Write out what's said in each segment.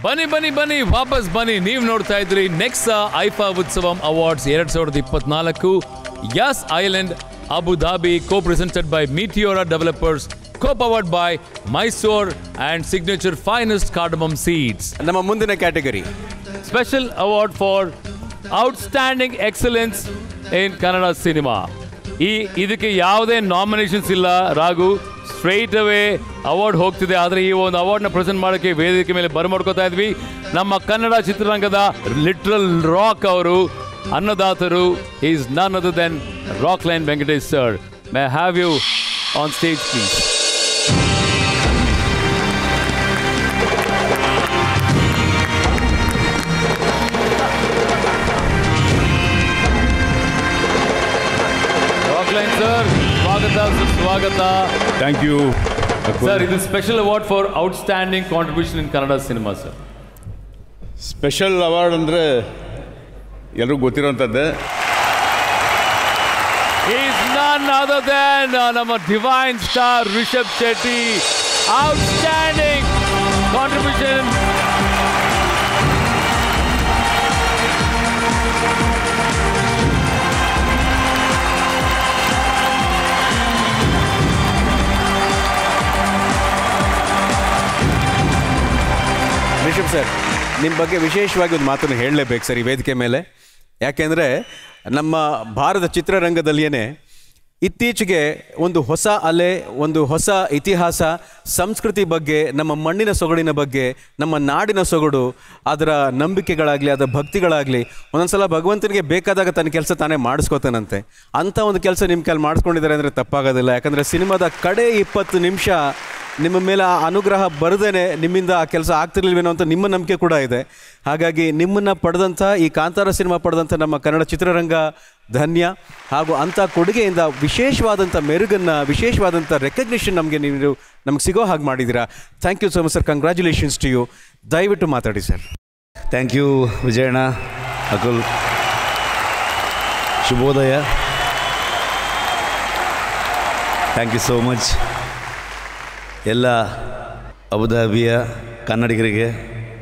ಬನ್ನಿ ವಾಪಸ್ ಬನ್ನಿ. ನೀವು ನೋಡ್ತಾ ಇದ್ರಿ Nexa IIFA Utsavam awards 2024 Yas Island Abu Dhabi co-presented by Meteora Developers, co-powered by Mysore and Signature Finest Cardamom Seeds. ನಮ್ಮ ಮುಂದಿನ category special award for outstanding excellence in Kannada cinema. ಇದಕ್ಕೆ ಯಾವುದೇ ನಾಮಿನೇಷನ್ಸ್ ಇಲ್ಲ ರಾಘು, ಸ್ಟ್ರೈಟ್ ಅವೇ ಅವಾರ್ಡ್ ಹೋಗ್ತಿದೆ. ಆದರೆ ಈ ಒಂದು ಅವಾರ್ಡ್ನ present ಮಾಡೋಕ್ಕೆ ವೇದಿಕೆ ಮೇಲೆ ಬರ್ಮಾಡ್ಕೋತಾ ಇದ್ವಿ ನಮ್ಮ ಕನ್ನಡ ಚಿತ್ರರಂಗದ ಲಿಟ್ರಲ್ ರಾಕ್ ಅವರು, ಅನ್ನದಾತರು. Is none other than Rockline Venkatesh sir. May have you on stage please. Sir ಸ್ವಾಗತ. Thank you sir. ಇದು special award for outstanding contribution in Kannada cinema sir. Special award ಅಂದರೆ ಎಲ್ಲರಿಗೂ ಗೊತ್ತಿರೋಂಥದ್ದೇ. ಈಸ್ ನನ್ ಅದರ್ ದೆನ್ ನಮ್ಮ divine star Rishab Shetty. Outstanding contribution. Rishab sir, ನಿಮ್ಮ ಬಗ್ಗೆ ವಿಶೇಷವಾಗಿ ಒಂದು ಮಾತನ್ನು ಹೇಳಲೇಬೇಕು ಸರ್ ಈ ವೇದಿಕೆ ಮೇಲೆ. ಯಾಕೆಂದರೆ ನಮ್ಮ ಭಾರತ ಚಿತ್ರರಂಗದಲ್ಲಿಯೇ ಇತ್ತೀಚೆಗೆ ಒಂದು ಹೊಸ ಅಲೆ, ಒಂದು ಹೊಸ ಇತಿಹಾಸ, ಸಂಸ್ಕೃತಿ ಬಗ್ಗೆ, ನಮ್ಮ ಮಣ್ಣಿನ ಸೊಗಡಿನ ಬಗ್ಗೆ, ನಮ್ಮ ನಾಡಿನ ಸೊಗಡು, ಅದರ ನಂಬಿಕೆಗಳಾಗಲಿ, ಅದರ ಭಕ್ತಿಗಳಾಗಲಿ, ಒಂದೊಂದು ಸಲ ಭಗವಂತನಿಗೆ ಬೇಕಾದಾಗ ತನ್ನ ಕೆಲಸ ತಾನೇ ಮಾಡಿಸ್ಕೋತಾನಂತೆ. ಅಂಥ ಒಂದು ಕೆಲಸ ನಿಮ್ಮ ಕೈಲಿ ಮಾಡಿಸ್ಕೊಂಡಿದ್ದಾರೆ ಅಂದರೆ ತಪ್ಪಾಗೋದಿಲ್ಲ. ಯಾಕಂದರೆ ಸಿನಿಮಾದ ಕಡೆ 20 ನಿಮಿಷ ನಿಮ್ಮ ಮೇಲೆ ಆ ಅನುಗ್ರಹ ಬರದೇನೆ ನಿಮ್ಮಿಂದ ಆ ಕೆಲಸ ಆಗ್ತಿರ್ಲಿಲ್ವೇನೋ ಅಂತ ನಿಮ್ಮ ನಂಬಿಕೆ ಕೂಡ ಇದೆ. ಹಾಗಾಗಿ ನಿಮ್ಮನ್ನು ಪಡೆದಂಥ, ಈ ಕಾಂತಾರ ಸಿನಿಮಾ ಪಡೆದಂಥ ನಮ್ಮ ಕನ್ನಡ ಚಿತ್ರರಂಗ ಧನ್ಯ. ಹಾಗೂ ಅಂಥ ಕೊಡುಗೆಯಿಂದ ವಿಶೇಷವಾದಂಥ ಮೆರುಗನ್ನು, ವಿಶೇಷವಾದಂಥ ರೆಕಗ್ನಿಷನ್ ನಮಗೆ ಸಿಗೋ ಹಾಗೆ ಮಾಡಿದ್ದೀರಾ. Thank you so much sir. Congratulations to you. ದಯವಿಟ್ಟು ಮಾತಾಡಿ sir. Thank you Vijayanna, Akul. ಶುಭೋದಯ. ಥ್ಯಾಂಕ್ ಯು ಸೋ ಮಚ್ ಎಲ್ಲ ಅಬುಧಾಬಿಯ ಕನ್ನಡಿಗರಿಗೆ,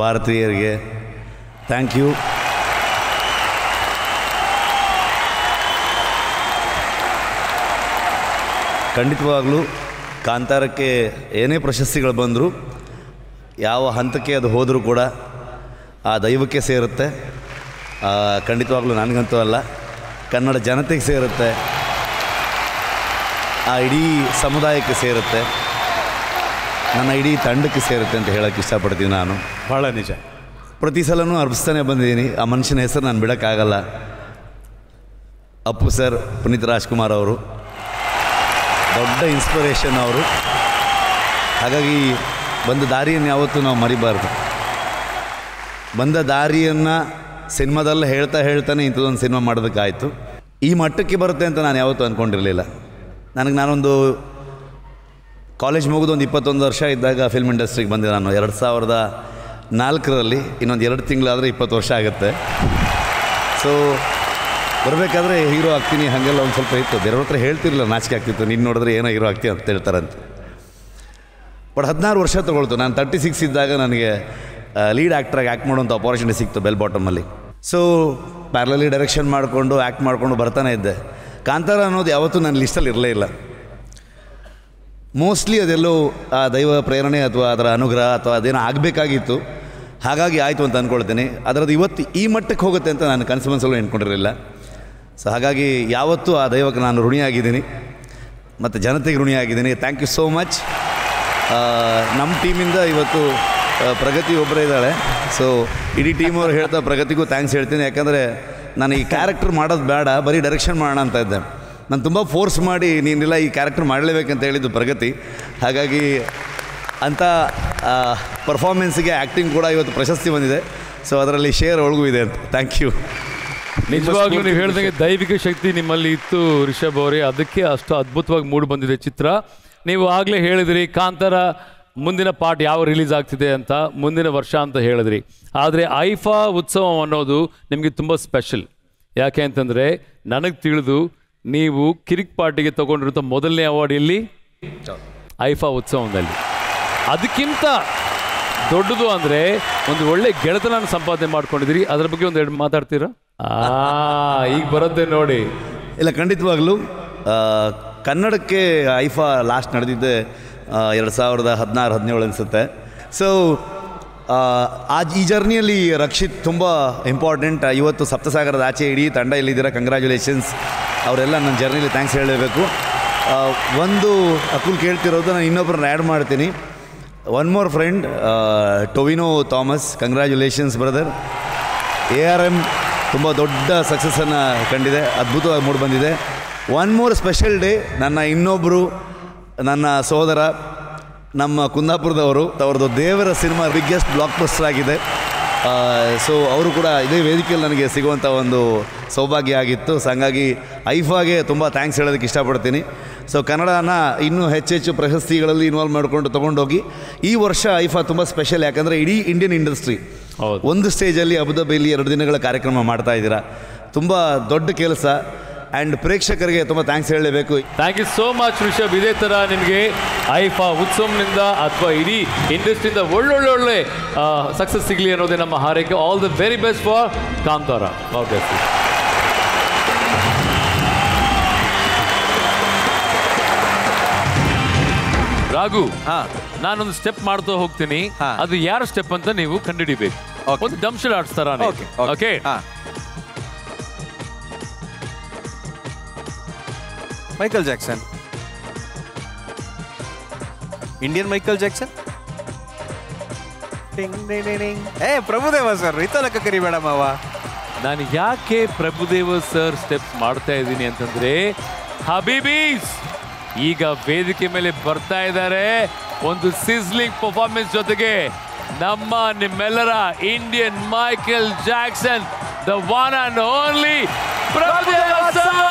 ಭಾರತೀಯರಿಗೆ ಥ್ಯಾಂಕ್ ಯು. ಖಂಡಿತವಾಗಲೂ ಕಾಂತಾರಕ್ಕೆ ಏನೇ ಪ್ರಶಸ್ತಿಗಳು ಬಂದರೂ, ಯಾವ ಹಂತಕ್ಕೆ ಅದು ಹೋದರೂ ಕೂಡ ಆ ದೈವಕ್ಕೆ ಸೇರುತ್ತೆ. ಖಂಡಿತವಾಗ್ಲೂ ನನಗಂತೂ ಅಲ್ಲ, ಕನ್ನಡ ಜನತೆಗೆ ಸೇರುತ್ತೆ, ಆ ಇಡೀ ಸಮುದಾಯಕ್ಕೆ ಸೇರುತ್ತೆ, ನನ್ನ ಇಡೀ ತಂಡಕ್ಕೆ ಸೇರುತ್ತೆ ಅಂತ ಹೇಳೋಕ್ಕೆ ಇಷ್ಟಪಡ್ತೀನಿ ನಾನು. ಭಾಳ ನಿಜ. ಪ್ರತಿ ಸಲನೂ ಅರ್ಪಿಸ್ತಾನೆ ಬಂದಿದ್ದೀನಿ. ಆ ಮನುಷ್ಯನ ಹೆಸರು ನಾನು ಬಿಡೋಕ್ಕಾಗಲ್ಲ. ಅಪ್ಪು ಸರ್, ಪುನೀತ್ ರಾಜ್ಕುಮಾರ್ ಅವರು ದೊಡ್ಡ ಇನ್ಸ್ಪಿರೇಷನ್ ಅವರು. ಹಾಗಾಗಿ ಬಂದ ದಾರಿಯನ್ನು ಯಾವತ್ತೂ ನಾವು ಮರಿಬಾರ್ದು. ಬಂದ ದಾರಿಯನ್ನು ಸಿನಿಮಾದಲ್ಲ ಹೇಳ್ತಾನೆ ಇಂಥದ್ದೊಂದು ಸಿನಿಮಾ ಮಾಡೋದಕ್ಕಾಯಿತು. ಈ ಮಟ್ಟಕ್ಕೆ ಬರುತ್ತೆ ಅಂತ ನಾನು ಯಾವತ್ತೂ ಅಂದ್ಕೊಂಡಿರಲಿಲ್ಲ. ನಾನೊಂದು ಕಾಲೇಜ್ ಮುಗಿದು ಒಂದು 21 ವರ್ಷ ಇದ್ದಾಗ ಫಿಲ್ಮ್ ಇಂಡಸ್ಟ್ರಿಗೆ ಬಂದೆ ನಾನು 2004ರಲ್ಲಿ. ಇನ್ನೊಂದು 2 ತಿಂಗಳಾದರೆ 20 ವರ್ಷ ಆಗುತ್ತೆ. ಸೊ ಬರಬೇಕಾದ್ರೆ ಹೀರೋ ಆಗ್ತೀನಿ ಹಾಗೆಲ್ಲ ಒಂದು ಸ್ವಲ್ಪ ಇತ್ತು. ಬೇರೆಯವ್ರ ಹತ್ರ ಹೇಳ್ತಿರಲಿಲ್ಲ, ನಾಚಿಕೆ ಆಗ್ತಿತ್ತು. ನೀನು ನೋಡಿದ್ರೆ ಏನೋ ಹೀರೋ ಆಗ್ತೀಯ ಅಂತ ಹೇಳ್ತಾರಂತೆ. ಬಟ್ 16 ವರ್ಷ ತೊಗೊಳ್ತು. ನಾನು 36 ಇದ್ದಾಗ ನನಗೆ ಲೀಡ್ ಆ್ಯಕ್ಟ್ರಾಗಿ ಆ್ಯಕ್ಟ್ ಮಾಡೋಂಥ ಅಪಾರ್ಚುನಿಟಿ ಸಿಕ್ತು ಬೆಲ್ ಬಾಟಮಲ್ಲಿ. ಸೊ ಪ್ಯಾರಲಲ್ಲಿ ಡೈರೆಕ್ಷನ್ ಮಾಡಿಕೊಂಡು ಆ್ಯಕ್ಟ್ ಮಾಡಿಕೊಂಡು ಬರ್ತಾನೆ ಇದ್ದೆ. ಕಾಂತಾರ ಅನ್ನೋದು ಯಾವತ್ತೂ ನನ್ನ ಲಿಸ್ಟಲ್ಲಿ ಇರಲೇ ಇಲ್ಲ. ಮೋಸ್ಟ್ಲಿ ಅದೆಲ್ಲೋ ಆ ದೈವ ಪ್ರೇರಣೆ ಅಥವಾ ಅದರ ಅನುಗ್ರಹ ಅಥವಾ ಅದೇನೋ ಆಗಬೇಕಾಗಿತ್ತು, ಹಾಗಾಗಿ ಆಯಿತು ಅಂತ ಅಂದ್ಕೊಳ್ತೀನಿ. ಅದರದ್ದು ಇವತ್ತು ಈ ಮಟ್ಟಕ್ಕೆ ಹೋಗುತ್ತೆ ಅಂತ ನಾನು ಕನಸು ಮನಸ್ಸಲ್ಲೂ ಎಣ್ಕೊಂಡಿರಲಿಲ್ಲ. ಸೊ ಹಾಗಾಗಿ ಯಾವತ್ತೂ ಆ ದೈವಕ್ಕೆ ನಾನು ಋಣಿಯಾಗಿದ್ದೀನಿ ಮತ್ತು ಜನತೆಗೆ ಋಣಿಯಾಗಿದ್ದೀನಿ. Thank you so much. ನಮ್ಮ ಟೀಮಿಂದ ಇವತ್ತು ಪ್ರಗತಿ ಒಬ್ಬರೇ ಇದ್ದಾಳೆ. ಸೊ ಇಡೀ ಟೀಮ್ ಅವ್ರು ಹೇಳ್ತಾ ಪ್ರಗತಿಗೂ ಥ್ಯಾಂಕ್ಸ್ ಹೇಳ್ತೀನಿ. ಯಾಕಂದರೆ ನಾನು ಈ ಕ್ಯಾರೆಕ್ಟರ್ ಮಾಡೋದು ಬೇಡ, ಬರೀ ಡೈರೆಕ್ಷನ್ ಮಾಡೋಣ ಅಂತ ಇದ್ದೆ. ನಾನು ತುಂಬ ಫೋರ್ಸ್ ಮಾಡಿ ನೀನೆಲ್ಲ ಈ ಕ್ಯಾರೆಕ್ಟರ್ ಮಾಡಲೇಬೇಕಂತ ಹೇಳಿದ್ದು ಪ್ರಗತಿ. ಹಾಗಾಗಿ ಅಂಥ ಪರ್ಫಾರ್ಮೆನ್ಸಿಗೆ ಆ್ಯಕ್ಟಿಂಗ್ ಕೂಡ ಇವತ್ತು ಪ್ರಶಸ್ತಿ ಬಂದಿದೆ. ಸೊ ಅದರಲ್ಲಿ ಶೇರ್ ಒಳಗೂ ಇದೆ ಅಂತ. Thank you. ನಿಜವಾಗ್ಲೂ ನೀವು ಹೇಳಿದಂಗೆ ದೈವಿಕ ಶಕ್ತಿ ನಿಮ್ಮಲ್ಲಿ ಇತ್ತು ರಿಷಬ್ ಅವರೇ. ಅದಕ್ಕೆ ಅಷ್ಟು ಅದ್ಭುತವಾಗಿ ಮೂಡಿ ಬಂದಿದೆ ಚಿತ್ರ. ನೀವು ಆಗಲೇ ಹೇಳಿದ್ರಿ ಕಾಂತಾರ ಮುಂದಿನ ಪಾರ್ಟ್ ಯಾವ ರಿಲೀಸ್ ಆಗ್ತಿದೆ ಅಂತ, ಮುಂದಿನ ವರ್ಷ ಅಂತ ಹೇಳಿದ್ರಿ. ಆದರೆ ಐಫಾ ಉತ್ಸವ ಅನ್ನೋದು ನಿಮಗೆ ತುಂಬ ಸ್ಪೆಷಲ್. ಯಾಕೆ ಅಂತಂದರೆ ನನಗೆ ತಿಳಿದು ನೀವು ಕಿರಿಕ್ ಪಾರ್ಟಿಗೆ ತೊಗೊಂಡಿರುವಂಥ ಮೊದಲನೇ ಅವಾರ್ಡ್ ಇಲ್ಲಿ ಐಫಾ ಉತ್ಸವದಲ್ಲಿ. ಅದಕ್ಕಿಂತ ದೊಡ್ಡದು ಅಂದರೆ ಒಂದು ಒಳ್ಳೆ ಗೆಳೆತನ ಸಂಪಾದನೆ ಮಾಡ್ಕೊಂಡಿದ್ದೀರಿ. ಅದರ ಬಗ್ಗೆ ಒಂದೆರಡು ಮಾತಾಡ್ತೀರಾ? ಈಗ ಬರುತ್ತೆ ನೋಡಿ. ಇಲ್ಲ, ಖಂಡಿತವಾಗ್ಲೂ ಕನ್ನಡಕ್ಕೆ ಐಫಾ ಲಾಸ್ಟ್ ನಡೆದಿದ್ದೆ 2016-17 ಅನಿಸುತ್ತೆ. ಸೊ ಈ ಜರ್ನಿಯಲ್ಲಿ ರಕ್ಷಿತ್ ತುಂಬ ಇಂಪಾರ್ಟೆಂಟ್. ಇವತ್ತು ಸಪ್ತಸಾಗರದ ಆಚೆ ಇಡೀ ತಂಡ ಇಲ್ಲಿದ್ದೀರಾ, ಕಂಗ್ರ್ಯಾಚುಲೇಷನ್ಸ್. ಅವರೆಲ್ಲ ನನ್ನ ಜರ್ನಿಲಿ ಥ್ಯಾಂಕ್ಸ್ ಹೇಳಲೇಬೇಕು. ಒಂದು ಅಕುಲ್ ಕೇಳ್ತಿರೋದು, ನಾನು ಇನ್ನೊಬ್ಬರನ್ನ ಆ್ಯಡ್ ಮಾಡ್ತೀನಿ. One more friend, Tovino Thomas, congratulations brother. ARM ತುಂಬ ದೊಡ್ಡ ಸಕ್ಸಸ್ಸನ್ನು ಕಂಡಿದೆ, ಅದ್ಭುತವಾಗಿ ಮೂಡಿ ಬಂದಿದೆ. ಒನ್ ಮೋರ್ ಸ್ಪೆಷಲ್ ಡೇ, ನನ್ನ ಸೋದರ ನಮ್ಮ ಕುಂದಾಪುರದವರು, ಅವ್ರದ್ದು ದೇವರ ಸಿನಿಮಾ ಬಿಗ್ಗೆಸ್ಟ್ ಬ್ಲಾಕ್ ಬಸ್ಟರ್ ಆಗಿದೆ. ಸೊ ಅವರು ಕೂಡ ಇದೇ ವೇದಿಕೆಯಲ್ಲಿ ನನಗೆ ಸಿಗುವಂಥ ಒಂದು ಸೌಭಾಗ್ಯ ಆಗಿತ್ತು. ಸೊ ಹಂಗಾಗಿ ಐಫಾಗೆ ತುಂಬ ಥ್ಯಾಂಕ್ಸ್ ಹೇಳೋದಕ್ಕೆ ಇಷ್ಟಪಡ್ತೀನಿ. ಸೊ ಕನ್ನಡನ ಇನ್ನೂ ಹೆಚ್ಚೆಚ್ಚು ಪ್ರಶಸ್ತಿಗಳಲ್ಲಿ ಇನ್ವಾಲ್ವ್ ಮಾಡಿಕೊಂಡು ತೊಗೊಂಡೋಗಿ ಈ ವರ್ಷ ಐಫಾ ತುಂಬ ಸ್ಪೆಷಲ್. ಯಾಕಂದರೆ ಇಡೀ ಇಂಡಿಯನ್ ಇಂಡಸ್ಟ್ರಿ ಒಂದು ಸ್ಟೇಜಲ್ಲಿ ಅಬುದಾಬಿಯಲ್ಲಿ 2 ದಿನಗಳ ಕಾರ್ಯಕ್ರಮ ಮಾಡ್ತಾ ಇದ್ದೀರಾ. ತುಂಬ ದೊಡ್ಡ ಕೆಲಸ. ಆ್ಯಂಡ್ ಪ್ರೇಕ್ಷಕರಿಗೆ ತುಂಬ ಥ್ಯಾಂಕ್ಸ್ ಹೇಳಲೇಬೇಕು. Thank you so much Rishab. ಇದೇ ಥರ ನಿಮಗೆ ಐಫಾ ಉತ್ಸವನಿಂದ ಅಥವಾ ಇಡೀ ಇಂಡಸ್ಟ್ರಿಯಿಂದ ಒಳ್ಳೊಳ್ಳೆ ಸಕ್ಸಸ್ ಸಿಗಲಿ ಅನ್ನೋದೇ ನಮ್ಮ ಹಾರೈಕೆ. All the very best for Kantara. Raghu, ನಾನೊಂದು ಸ್ಟೆಪ್ ಮಾಡ್ತಾ ಹೋಗ್ತೀನಿ, ಅದು ಯಾರ ಸ್ಟೆಪ್ ಅಂತ ನೀವು ಕಂಡುಹಿಡಿಬೇಕು. ಒಂದು ದಂಶಲ್ ಆಡಿಸ್ತಾರ? Okay. Michael Jackson, Indian Michael Jackson. Prabhudeva sir, ಇತ್ತಲಕ್ಕ ಕರಿಬೇಡ ಮಾವ. ನಾನು ಯಾಕೆ ಪ್ರಭುದೇವ ಸರ್ ಸ್ಟೆಪ್ಸ್ ಮಾಡ್ತಾ ಇದ್ದೀನಿ ಅಂತಂದ್ರೆ, ಹಬೀಬೀಸ್ ಈಗ ವೇದಿಕೆ ಮೇಲೆ ಬರ್ತಾ ಇದ್ದಾರೆ ಒಂದು ಸಿಸ್ಲಿಂಗ್ ಪರ್ಫಾರ್ಮೆನ್ಸ್ ಜೊತೆಗೆ. ನಿಮ್ಮೆಲ್ಲರ Indian Michael Jackson, the one and only Prabhudeva sir.